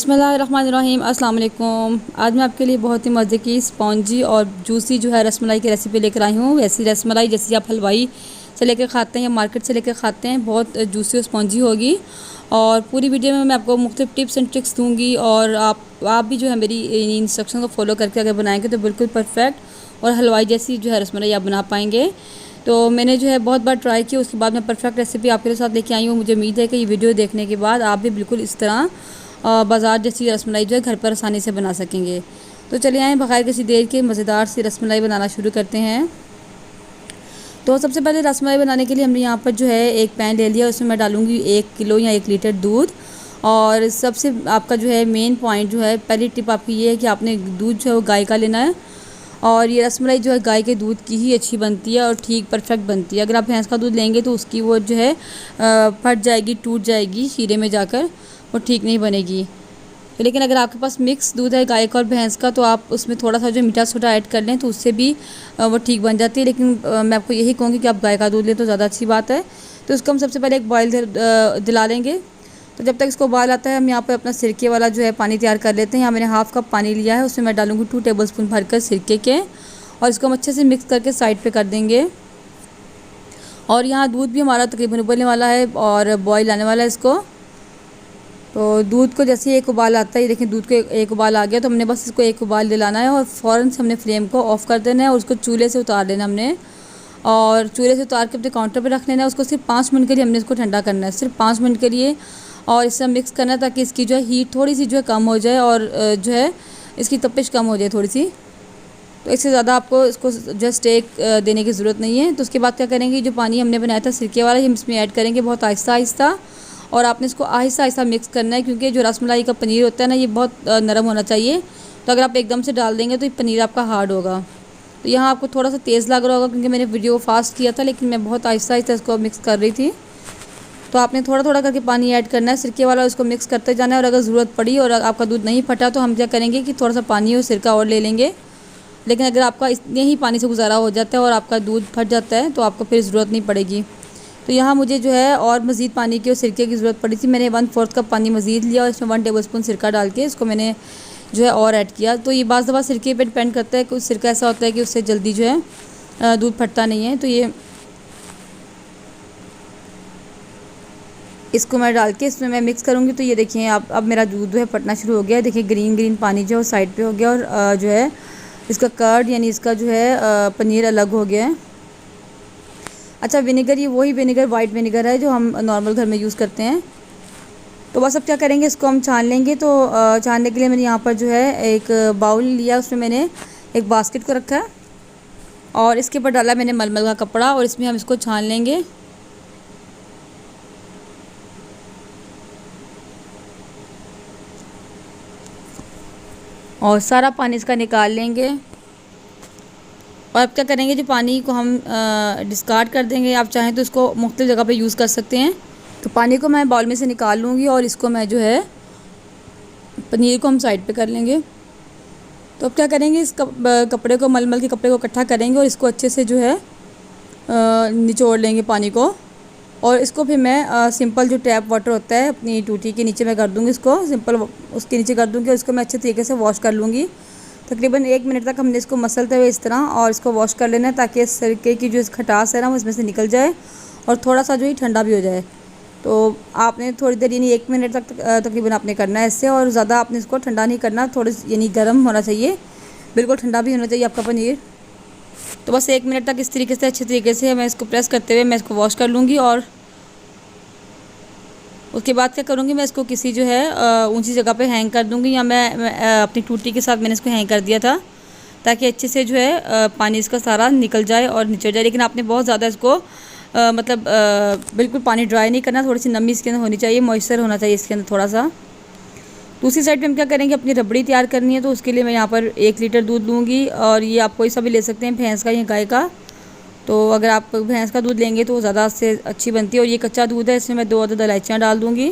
बिस्मिल्लाहिर्रहमानिर्रहीम अस्सलाम वालेकुम। आज मैं आपके लिए बहुत ही मज़े की स्पॉन्जी और जूसी जो है रसमलाई की रेसिपी लेकर आई हूँ। वैसी रसमलाई जैसी आप हलवाई से लेकर खाते हैं या मार्केट से लेकर खाते हैं, बहुत जूसी और स्पॉन्जी होगी। और पूरी वीडियो में मैं आपको मुख्तलिफ टिप्स एंड ट्रिक्स दूँगी और आप भी जो है मेरी इंस्ट्रक्शन को फॉलो करके अगर बनाएंगे तो बिल्कुल परफेक्ट और हलवाई जैसी जो है रसमलाई आप बना पाएंगे। तो मैंने जो है बहुत बार ट्राई किया, उसके बाद मैं परफेक्ट रेसिपी आपके साथ लेके आई हूँ। मुझे उम्मीद है कि ये वीडियो देखने के बाद आप भी बिल्कुल इस तरह बाज़ार जैसी रसमलाई जो है घर पर आसानी से बना सकेंगे। तो चलिए आए बगैर किसी देर के मज़ेदार सी रसमलाई बनाना शुरू करते हैं। तो सबसे पहले रसमलाई बनाने के लिए हमने यहाँ पर जो है एक पैन ले लिया, उसमें मैं डालूँगी 1 किलो या 1 लीटर दूध। और सबसे आपका जो है मेन पॉइंट जो है, पहली टिप आपकी ये है कि आपने दूध जो है वो गाय का लेना है। और ये रसमलाई जो है गाय के दूध की ही अच्छी बनती है और ठीक परफेक्ट बनती है। अगर आप भैंस का दूध लेंगे तो उसकी वो जो है फट जाएगी, टूट जाएगी शीरे में जाकर, वो ठीक नहीं बनेगी। लेकिन अगर आपके पास मिक्स दूध है गाय का और भैंस का तो आप उसमें थोड़ा सा जो मीठा सोडा ऐड कर लें तो उससे भी वो ठीक बन जाती है। लेकिन मैं आपको यही कहूँगी कि आप गाय का दूध लें तो ज़्यादा अच्छी बात है। तो उसको हम सबसे पहले एक बॉयल दिला लेंगे। तो जब तक इसको उबाल आता है हम यहाँ पर अपना सिरके वाला जो है पानी तैयार कर लेते हैं। यहाँ मैंने हाफ़ कप पानी लिया है, उसमें मैं डालूँगी 2 टेबलस्पून भरकर सिरके के, और इसको हम अच्छे से मिक्स करके साइड पे कर देंगे। और यहाँ दूध भी हमारा तकरीबन उबलने वाला है और बॉयल आने वाला है इसको। तो दूध को जैसे ही एक उबाल आता है, देखिए दूध को एक उबाल आ गया, तो हमने बस इसको एक उबाल दिलाना है और फ़ौरन से हमने फ्लेम को ऑफ़ कर देना है और उसको चूल्हे से उतार लेना हमने। और चूल्हे से उतार के अपने काउंटर पे रख लेना है। उसको सिर्फ 5 मिनट के लिए हमने इसको ठंडा करना है, सिर्फ 5 मिनट के लिए। और इससे मिक्स करना है ताकि इसकी जो है हीट थोड़ी सी जो है कम हो जाए और जो है इसकी तपिश कम हो जाए थोड़ी सी। तो इससे ज़्यादा आपको इसको जस्ट एक देने की ज़रूरत नहीं है। तो उसके बाद क्या करेंगे, जो पानी हमने बनाया था सिरके वाला, हम इसमें ऐड करेंगे बहुत आहिस्ता आहिस्ता। और आपने इसको आहिस्ता आहिस्ता मिक्स करना है, क्योंकि जो रसमलाई का पनीर होता है ना, ये बहुत नरम होना चाहिए। तो अगर आप एकदम से डाल देंगे तो ये पनीर आपका हार्ड होगा। तो यहाँ आपको थोड़ा सा तेज़ लग रहा होगा क्योंकि मैंने वीडियो फास्ट किया था, लेकिन मैं बहुत आहिस्ता आहिस्ता इसको मिक्स कर रही थी। तो आपने थोड़ा थोड़ा करके पानी ऐड करना है सिरके वाला, उसको मिक्स करते जाना है। और अगर ज़रूरत पड़ी और आपका दूध नहीं फटा तो हम क्या करेंगे कि थोड़ा सा पानी और सिरका और ले लेंगे। लेकिन अगर आपका इतने ही पानी से गुजारा हो जाता है और आपका दूध फट जाता है तो आपको फिर ज़रूरत नहीं पड़ेगी। तो यहाँ मुझे जो है और मज़ीद पानी की और सिरके की ज़रूरत पड़ी थी। मैंने 1/4 कप पानी मज़ीद लिया और इसमें 1 टेबलस्पून सिरका डाल के इसको मैंने जो है और ऐड किया। तो ये बाज़ दफ़ा सिरके पे डिपेंड करता है, कुछ सिरका ऐसा होता है कि उससे जल्दी जो है दूध फटता नहीं है। तो ये इसको मैं डाल के इसमें मैं मिक्स करूँगी। तो ये देखिए अब मेरा दूध जो है फटना शुरू हो गया है। देखिए ग्रीन ग्रीन पानी जो है साइड पे हो गया और जो है इसका कर्ड यानी इसका जो है पनीर अलग हो गया है। अच्छा, विनेगर, ये वही विनेगर वाइट विनेगर है जो हम नॉर्मल घर में यूज़ करते हैं। तो बस अब क्या करेंगे, इसको हम छान लेंगे। तो छानने के लिए मैंने यहाँ पर जो है एक बाउल लिया, उसमें मैंने एक बास्केट को रखा है और इसके ऊपर डाला मैंने मलमल का कपड़ा और इसमें हम इसको छान लेंगे। और सारा पानी इसका निकाल लेंगे। और अब क्या करेंगे, जो पानी को हम डिस्कार्ड कर देंगे। आप चाहें तो इसको मुख्तलिफ जगह पे यूज़ कर सकते हैं। तो पानी को मैं बाउल में से निकाल लूँगी और इसको मैं जो है पनीर को हम साइड पे कर लेंगे। तो अब क्या करेंगे, इस कपड़े को, मलमल के कपड़े को इकट्ठा करेंगे और इसको अच्छे से जो है निचोड़ लेंगे पानी को। और इसको फिर मैं सिंपल जो टैप वाटर होता है अपनी टूटी के नीचे मैं कर दूँगी, इसको सिंपल उसके नीचे कर दूँगी और इसको मैं अच्छे तरीके से वॉश कर लूँगी। तकरीबन 1 मिनट तक हमने इसको मसलते हुए इस तरह और इसको वॉश कर लेना है ताकि सिरके की जो खटास है ना वो इसमें से निकल जाए और थोड़ा सा जो ही ठंडा भी हो जाए। तो आपने थोड़ी देर यानी 1 मिनट तक तकरीबन आपने करना है इससे, और ज़्यादा आपने इसको ठंडा नहीं करना, थोड़ी यानी गर्म होना चाहिए, बिल्कुल ठंडा भी होना चाहिए आपका पनीर। तो बस 1 मिनट तक इस तरीके से अच्छे तरीके से मैं इसको प्रेस करते हुए मैं इसको वॉश कर लूँगी। और उसके बाद क्या करूँगी, मैं इसको किसी जो है ऊंची जगह पे हैंग कर दूँगी, या मैं अपनी टूटी के साथ मैंने इसको हैंग कर दिया था ताकि अच्छे से जो है पानी इसका सारा निकल जाए और निचड़ जाए। लेकिन आपने बहुत ज़्यादा इसको मतलब बिल्कुल पानी ड्राई नहीं करना, थोड़ी सी नमी इसके अंदर होनी चाहिए, मॉइस्चर होना चाहिए इसके अंदर थोड़ा सा। दूसरी साइड पे हम क्या करेंगे, अपनी रबड़ी तैयार करनी है। तो उसके लिए मैं यहाँ पर 1 लीटर दूध लूँगी और ये आप कोई सा भी ले सकते हैं, भैंस का या गाय का। तो अगर आप भैंस का दूध लेंगे तो ज़्यादा से अच्छी बनती है। और ये कच्चा दूध है, इसमें मैं 2 अदद इलायचियाँ डाल दूँगी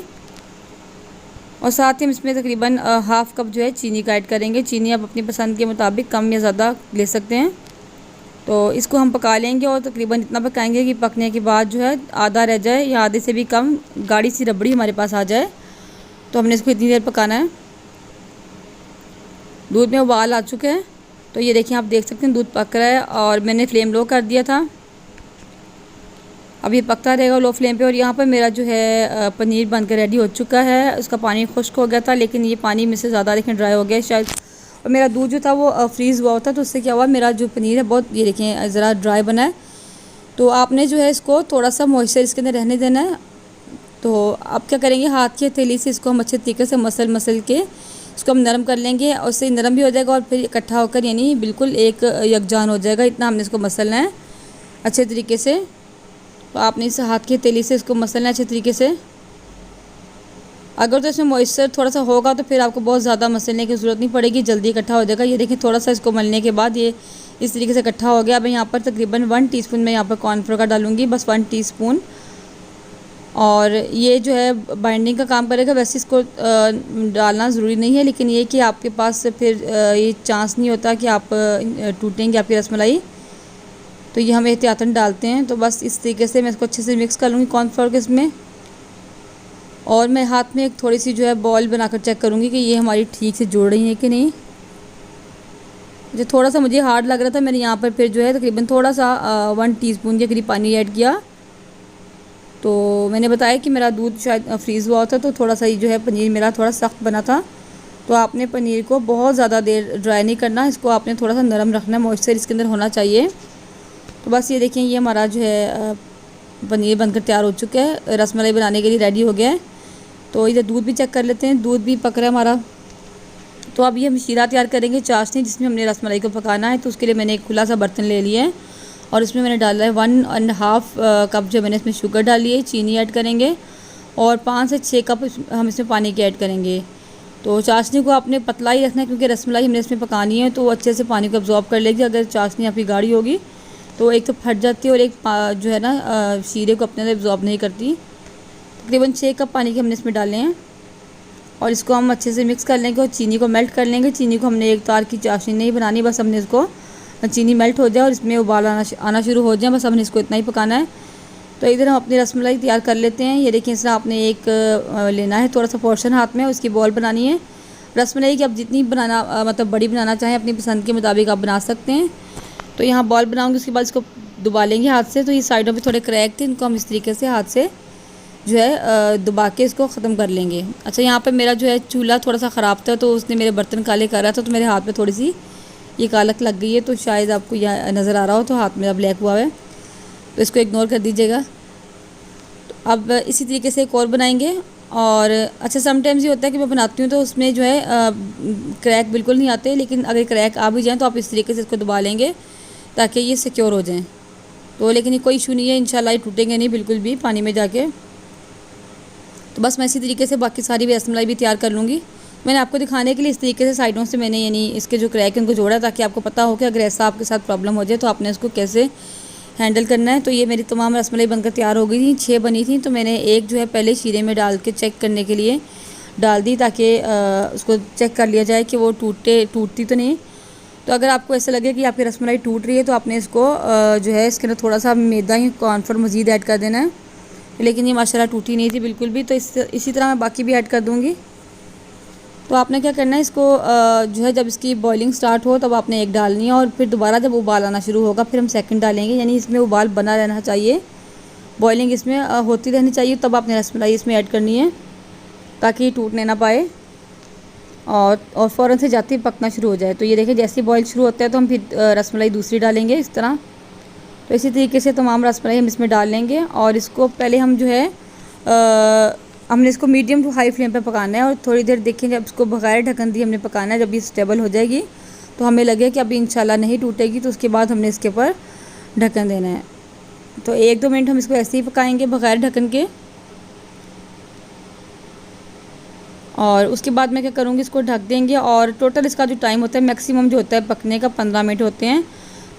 और साथ ही हम इसमें तकरीबन हाफ़ कप जो है चीनी का ऐड करेंगे। चीनी आप अपनी पसंद के मुताबिक कम या ज़्यादा ले सकते हैं। तो इसको हम पका लेंगे और तकरीबन इतना पकाएंगे कि पकने के बाद जो है आधा रह जाए या आधे से भी कम गाढ़ी सी रबड़ी हमारे पास आ जाए। तो हमने इसको इतनी देर पकाना है। दूध में उबाल आ चुके हैं। तो ये देखिए, आप देख सकते हैं दूध पक रहा है और मैंने फ्लेम लो कर दिया था। अब ये पकता रहेगा लो फ्लेम पे। और यहाँ पर मेरा जो है पनीर बनकर रेडी हो चुका है। उसका पानी खुश्क हो गया था, लेकिन ये पानी में से ज़्यादा देखें ड्राई हो गया शायद। और मेरा दूध जो था वो फ्रीज़ हुआ था, तो उससे क्या हुआ, मेरा जो पनीर है बहुत, ये देखें, ज़रा ड्राई बना है। तो आपने जो है इसको थोड़ा सा मॉइस्चर इसके अंदर रहने देना है। तो आप क्या करेंगे, हाथ की हथेली से इसको हम अच्छे तरीके से मसल के इसको हम नरम कर लेंगे, और उससे नरम भी हो जाएगा और फिर इकट्ठा होकर यानी बिल्कुल एक यकजान हो जाएगा। इतना हमने इसको मसलना है अच्छे तरीके से। तो आपने इस हाथ की हथेली से इसको मसलना है अच्छे तरीके से। अगर तो इसमें मॉइस्चर थोड़ा सा होगा तो फिर आपको बहुत ज़्यादा मसलने की ज़रूरत नहीं पड़ेगी, जल्दी इकट्ठा हो जाएगा। ये देखिए, थोड़ा सा इसको मलने के बाद ये इस तरीके से इकट्ठा हो गया। अब यहाँ पर तकरीबन 1 टीस्पून मैं यहाँ पर कॉर्नफ्लोर का डालूँगी, बस 1 टीस्पून। और ये जो है बाइंडिंग का काम करेगा। वैसे इसको डालना ज़रूरी नहीं है, लेकिन ये कि आपके पास फिर ये चांस नहीं होता कि आप टूटेंगे आपकी रसमलाई, तो ये हम एहतियातन डालते हैं। तो बस इस तरीके से मैं इसको अच्छे से मिक्स कर लूँगी कॉर्नफ्लोर के इसमें। और मैं हाथ में एक थोड़ी सी जो है बॉल बनाकर चेक करूँगी कि ये हमारी ठीक से जुड़ रही है कि नहीं। जो थोड़ा सा मुझे हार्ड लग रहा था, मैंने यहाँ पर फिर जो है तकरीबन थोड़ा सा 1 टीस्पून के करीब पानी ऐड किया। तो मैंने बताया कि मेरा दूध शायद फ्रीज़ हुआ था, तो थोड़ा सा ये जो है पनीर मेरा थोड़ा सख्त बना था। तो आपने पनीर को बहुत ज़्यादा देर ड्राई नहीं करना, इसको आपने थोड़ा सा नरम रखना है, मॉइस्चर इसके अंदर होना चाहिए। तो बस ये देखें, ये हमारा जो है पनीर बनकर तैयार हो चुका है, रसमलाई बनाने के लिए रेडी हो गया है। तो इधर दूध भी चेक कर लेते हैं, दूध भी पक रहा है हमारा। तो अब ये हम शीरा तैयार करेंगे, चाशनी जिसमें हमने रसमलाई को पकाना है। तो उसके लिए मैंने एक खुला सा बर्तन ले लिया है और इसमें मैंने डाला है 1.5 कप जो मैंने इसमें शुगर डाली है, चीनी ऐड करेंगे और 5 से 6 कप हम इसमें पानी के ऐड करेंगे। तो चाशनी को आपने पतला ही रखना है, क्योंकि रसमलाई हमने इसमें पकानी है, तो वो अच्छे से पानी को अब्जॉर्ब कर लेगी। अगर चाशनी आपकी गाढ़ी होगी तो एक तो फट जाती है और एक जो है ना शीरे को अपने अंदर एब्जॉर्ब नहीं करती। तकरीबन 6 कप पानी के हमने इसमें डाले हैं और इसको हम अच्छे से मिक्स कर लेंगे और चीनी को मेल्ट कर लेंगे। चीनी को हमने एक तार की चाशनी नहीं बनानी, बस हमने इसको चीनी मेल्ट हो जाए और इसमें उबाल आना शुरू हो जाए, बस हमने इसको इतना ही पकाना है। तो इधर हम अपनी रसमलाई तैयार कर लेते हैं। ये देखिए, इस तरह आपने एक लेना है थोड़ा सा पोर्शन हाथ में, उसकी बॉल बनानी है। रसमलाई की आप जितनी बनाना मतलब बड़ी बनाना चाहें अपनी पसंद के मुताबिक आप बना सकते हैं। तो यहाँ बॉल बनाऊंगी, उसके बाद इसको दबा लेंगे हाथ से। तो ये साइडों पे थोड़े क्रैक थे, इनको हम इस तरीके से हाथ से जो है दबा के इसको ख़त्म कर लेंगे। अच्छा, यहाँ पे मेरा जो है चूल्हा थोड़ा सा ख़राब था, तो उसने मेरे बर्तन काले कर रहा था, तो मेरे हाथ पे थोड़ी सी ये कालक लग गई है। तो शायद आपको यह नज़र आ रहा हो, तो हाथ मेरा ब्लैक हुआ है, तो इसको इग्नोर कर दीजिएगा। तो अब इसी तरीके से एक और बनाएंगे। और अच्छा, समटाइम्स ये होता है कि मैं बनाती हूँ तो उसमें जो है क्रैक बिल्कुल नहीं आते, लेकिन अगर क्रैक आ भी जाएँ तो आप इस तरीके से इसको दबा लेंगे ताकि ये सिक्योर हो जाएँ। तो लेकिन ये कोई इशू नहीं है, इंशाल्लाह ये टूटेंगे नहीं बिल्कुल भी पानी में जाके। तो बस मैं इसी तरीके से बाकी सारी भी रसमलाई भी तैयार कर लूँगी। मैंने आपको दिखाने के लिए इस तरीके से साइडों से मैंने यानी इसके जो क्रैक हैं उनको जोड़ा, ताकि आपको पता हो कि अगर ऐसा आपके साथ प्रॉब्लम हो जाए तो आपने इसको कैसे हैंडल करना है। तो ये मेरी तमाम रसमलाई बनकर तैयार हो गई थी, 6 बनी थी। तो मैंने एक जो है पहले शीरे में डाल के चेक करने के लिए डाल दी, ताकि उसको चेक कर लिया जाए कि वो टूटती तो नहीं। तो अगर आपको ऐसा लगे कि आपकी रसमलाई टूट रही है तो आपने इसको जो है इसके अंदर थोड़ा सा मैदा ही कॉर्नफ्लोर मज़ीद ऐड कर देना है। लेकिन ये माशाल्लाह टूटी नहीं थी बिल्कुल भी। तो इसी तरह मैं बाकी भी ऐड कर दूँगी। तो आपने क्या करना है, इसको जो है जब इसकी बॉइलिंग स्टार्ट हो तब आपने एक डालनी है, और फिर दोबारा जब उबाल आना शुरू होगा फिर हम सेकंड डालेंगे। यानी इसमें उबाल बना रहना चाहिए, बॉइलिंग इसमें होती रहनी चाहिए, तब आपने रसमलाई इसमें ऐड करनी है ताकि टूटने ना पाए और फ़ौरन से जाते ही पकना शुरू हो जाए। तो ये देखिए, जैसे ही बॉयल शुरू होता है तो हम फिर रसमलाई दूसरी डालेंगे इस तरह। तो इसी तरीके से तमाम रसमलाई हम इसमें डाल लेंगे और इसको पहले हम जो है हमने इसको मीडियम टू हाई फ्लेम पे पकाना है। और थोड़ी देर देखें, जब इसको बगैर ढक्कन दिए हमने पकाना है। जब ये स्टेबल हो जाएगी तो हमें लगे कि अभी इंशाल्लाह नहीं टूटेगी, तो उसके बाद हमने इसके ऊपर ढक्कन देना है। तो 1-2 मिनट हम इसको ऐसे ही पकाएंगे बगैर ढक्कन के। और उसके बाद मैं क्या करूँगी, इसको ढक देंगे। और टोटल इसका जो टाइम होता है मैक्सिमम जो होता है पकने का 15 मिनट होते हैं।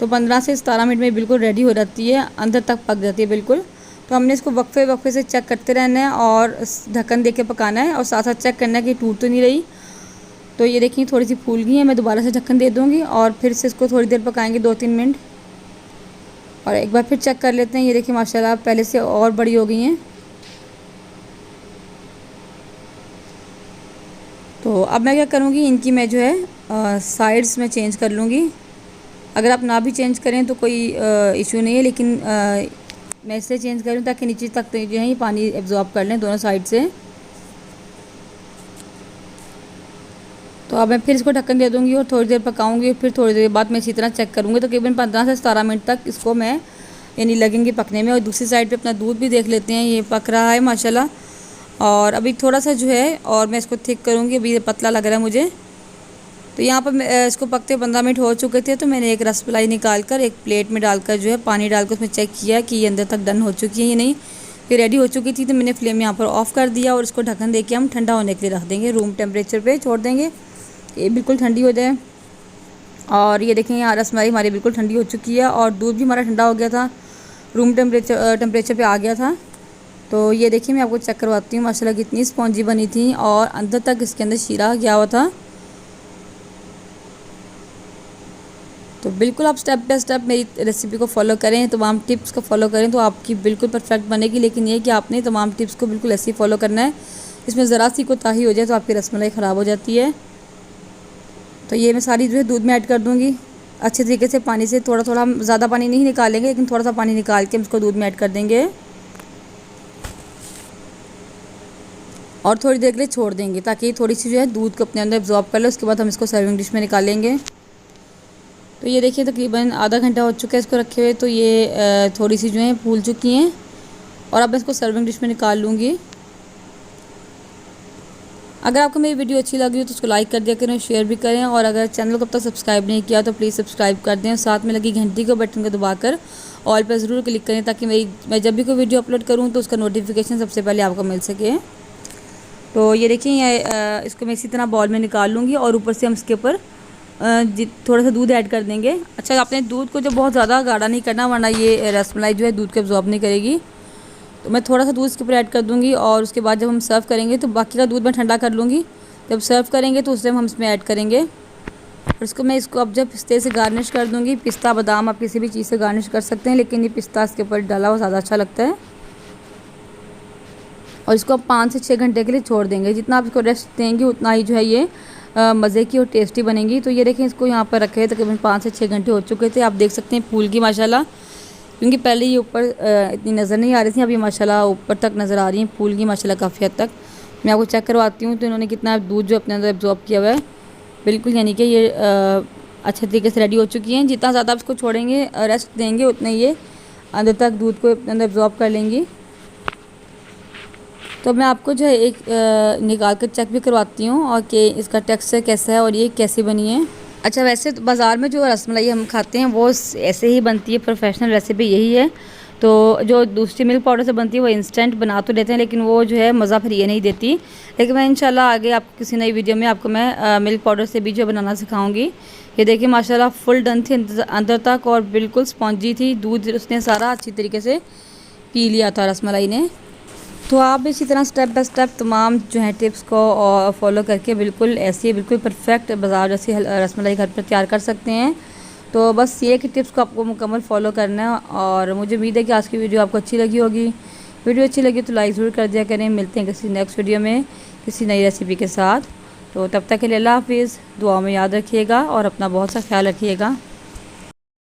तो 15 से 17 मिनट में बिल्कुल रेडी हो जाती है, अंदर तक पक जाती है बिल्कुल। तो हमने इसको वक्फे से चेक करते रहना है और ढक्कन दे के पकाना है, और साथ साथ चेक करना है कि टूट तो नहीं रही। तो ये देखिए, थोड़ी सी फूल गई है, मैं दोबारा से ढक्कन दे दूँगी और फिर से इसको थोड़ी देर पकाएंगे 2-3 मिनट। और एक बार फिर चेक कर लेते हैं। ये देखिए, माशाल्लाह पहले से और बड़ी हो गई हैं। तो अब मैं क्या करूँगी, इनकी मैं जो है साइड्स में चेंज कर लूँगी। अगर आप ना भी चेंज करें तो कोई इशू नहीं है, लेकिन मैं इसलिए चेंज करूँ ताकि नीचे तक जो है ये पानी एब्जॉर्ब कर लें दोनों साइड से। तो अब मैं फिर इसको ढक्कन दे दूँगी और थोड़ी देर पकाऊँगी। फिर थोड़ी देर बाद मैं इसी तरह चेक करूँगी। तो तकरीबन 15 से 17 मिनट तक इसको मैं यानी लगेंगे पकने में। और दूसरी साइड पे अपना दूध भी देख लेते हैं, ये पक रहा है माशाल्लाह। और अभी थोड़ा सा जो है और मैं इसको थिक करूँगी, अभी ये पतला लग रहा है मुझे। तो यहाँ पर मैं इसको पकते 15 मिनट हो चुके थे, तो मैंने एक रसमलाई निकाल कर एक प्लेट में डालकर जो है पानी डालकर उसमें चेक किया कि ये अंदर तक डन हो चुकी है या नहीं। फिर रेडी हो चुकी थी, तो मैंने फ्लेम यहाँ पर ऑफ़ कर दिया और इसको ढक्कन दे के हम ठंडा होने के लिए रख देंगे। रूम टेम्परेचर पे छोड़ देंगे, ये बिल्कुल ठंडी हो जाए। और ये देखें यहाँ रसमलाई हमारी बिल्कुल ठंडी हो चुकी है और दूध भी हमारा ठंडा हो गया था, रूम टेम्परेचर पे आ गया था। तो ये देखिए मैं आपको चेक करवाती हूँ माशाल्लाह कितनी स्पॉन्जी बनी थी और अंदर तक इसके अंदर शीरा गया हुआ था। तो बिल्कुल आप स्टेप बाय स्टेप मेरी रेसिपी को फॉलो करें, तमाम टिप्स को फॉलो करें तो आपकी बिल्कुल परफेक्ट बनेगी। लेकिन ये कि आपने तमाम टिप्स को बिल्कुल ऐसे ही फॉलो करना है, इसमें ज़रा सी कोताही हो जाए तो आपकी रसमलाई ख़राब हो जाती है। तो ये मैं सारी जो है दूध में ऐड कर दूँगी अच्छे तरीके से। पानी से थोड़ा थोड़ा, हम ज़्यादा पानी नहीं निकालेंगे, लेकिन थोड़ा सा पानी निकाल के हम इसको दूध में ऐड कर देंगे और थोड़ी देर के लिए छोड़ देंगे ताकि थोड़ी सी जो है दूध को अपने अंदर एब्जॉर्ब कर ले। उसके बाद हम इसको सर्विंग डिश में निकालेंगे। तो ये देखिए तकरीबन आधा घंटा हो चुका है इसको रखे हुए। तो ये थोड़ी सी जो है फूल चुकी हैं और अब मैं इसको सर्विंग डिश में निकाल लूँगी। अगर आपको मेरी वीडियो अच्छी लगी हो तो उसको लाइक कर दिया करें, शेयर भी करें। और अगर चैनल को अब तक सब्सक्राइब नहीं किया तो प्लीज़ सब्सक्राइब कर दें। साथ में लगी घंटी को बटन को दबाकर ऑल पर ज़रूर क्लिक करें ताकि मैं जब भी कोई वीडियो अपलोड करूँ तो उसका नोटिफिकेशन सबसे पहले आपको मिल सके। तो ये देखिए इसको मैं इसी तरह बॉल में निकाल लूँगी और ऊपर से हम इसके ऊपर थोड़ा सा दूध ऐड कर देंगे। अच्छा, आपने दूध को जो बहुत ज़्यादा गाढ़ा नहीं करना, वरना ये रसमलाई जो है दूध को एब्जॉर्ब नहीं करेगी। तो मैं थोड़ा सा दूध इसके ऊपर ऐड कर दूँगी और उसके बाद जब हम सर्व करेंगे तो बाकी का दूध मैं ठंडा कर लूँगी। जब सर्व करेंगे तो उस टाइम हम इसमें ऐड करेंगे। और इसको अब जब पिस्ते से गार्निश कर दूँगी, पिस्ता बादाम आप किसी भी चीज़ से गार्निश कर सकते हैं, लेकिन ये पिस्ता इसके ऊपर डाला हुआ ज़्यादा अच्छा लगता है। और इसको अब 5 से 6 घंटे के लिए छोड़ देंगे। जितना आप इसको रेस्ट देंगे उतना ही जो है ये मज़े की और टेस्टी बनेगी। तो ये देखें इसको यहाँ पर रखे तकरीबन 5 से 6 घंटे हो चुके थे। आप देख सकते हैं फूल की माशाल्लाह, क्योंकि पहले ये ऊपर इतनी नज़र नहीं आ रही थी, अभी माशाल्लाह ऊपर तक नज़र आ रही हैं फूल की माशाल्लाह काफ़ी हद तक। मैं आपको चेक करवाती हूँ तो इन्होंने कितना दूध जो अपने अंदर एब्जॉर्ब किया हुआ है बिल्कुल, यानी कि ये अच्छे तरीके से रेडी हो चुकी हैं। जितना ज़्यादा आप इसको छोड़ेंगे रेस्ट देंगे उतने ये अंदर तक दूध को अपने अंदर एब्जॉर्ब कर लेंगी। तो मैं आपको जो है एक निकाल कर चेक भी करवाती हूँ और कि इसका टेक्सचर कैसा है और ये कैसी बनी है। अच्छा, वैसे तो बाज़ार में जो रसमलाई हम खाते हैं वो ऐसे ही बनती है, प्रोफेशनल रेसिपी यही है। तो जो दूसरी मिल्क पाउडर से बनती है वो इंस्टेंट बना तो देते हैं, लेकिन वो जो है मज़ा फिर ये नहीं देती। लेकिन मैं इंशाल्लाह आगे आपको किसी नई वीडियो में आपको मैं मिल्क पाउडर से भी जो बनाना सिखाऊंगी। ये देखिए माशाल्लाह फुल डन थी अंदर तक और बिल्कुल स्पॉन्जी थी। दूध उसने सारा अच्छी तरीके से पी लिया था रसमलाई ने। तो आप इसी तरह स्टेप बाय स्टेप तमाम जो है टिप्स को फॉलो करके बिल्कुल ऐसी बिल्कुल परफेक्ट बाज़ार जैसी रसमलाई घर पर तैयार कर सकते हैं। तो बस ये कि टिप्स को आपको मुकम्मल फॉलो करना है। और मुझे उम्मीद है कि आज की वीडियो आपको अच्छी लगी होगी। वीडियो अच्छी लगी तो लाइक ज़रूर कर दिया करें। मिलते हैं किसी नेक्स्ट वीडियो में किसी नई रेसिपी के साथ। तो तब तक के लिए अल्लाह हाफिज़। दुआ में याद रखिएगा और अपना बहुत सा ख्याल रखिएगा।